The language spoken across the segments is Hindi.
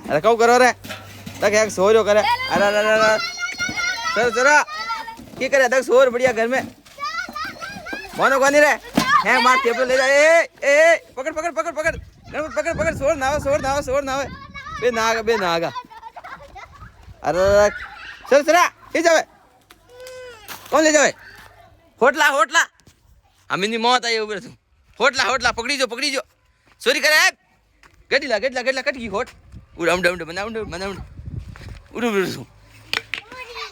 अरे कब करो रे तक एक सो रहो करे अरे अरे अरे सर जरा की करे तक सो बढ़िया घर में मोनो कोनी रे है मार टेबल ले जा ए पकड़ पकड़ पकड़ पकड़ गणपत पकड़ पकड़ सोर ना बे नागा अरे सर सरा ले जावे कौन ले जावे होटला होटला अमीनी मौत आई उबर तू होटला पकड़ी जो चोरी करे गडीला कटकी होट उड़ उड़ बना उड़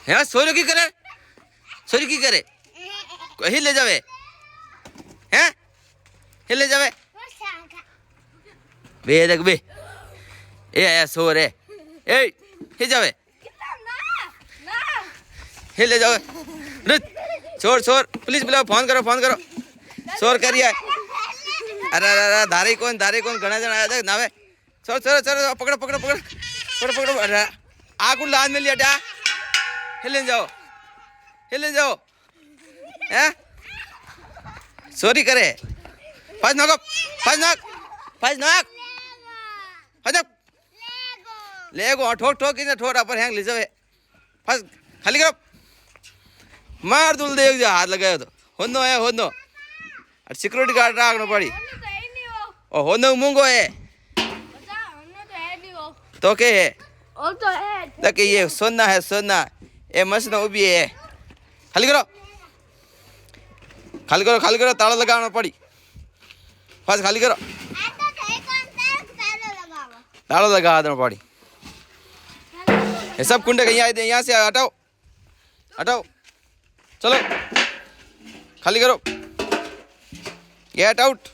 है सोरी की करे कहीं ले जावे हैं ले जावे बे देख बे ए आया सो रे ए हे जावे हे ले जावे छोड़ पुलिस बुलाओ फोन करो शोर करिए अरे धारे कौन घना जन आया देख नावे छोड़ पकड़ो अरे आकुल लाद में लिया हिले जाओ हैं चोरी करे फज नोक लेगो ठोक इने ठोर पर हैंग ले जावे फस खाली करो मार दुल देख जा हाथ लगायो तो होनो और सिक्योरिटी गार्ड राखनो पड़ी ओ होनो मूंगो है तो के है तक ये सोना है ये मस्त उभी है खाली करो ताला लगाना पड़ी फस खाली करो ताला लगा देना पड़ी ये सब कुंडे यहाँ से हटाओ चलो खाली करो गेट आउट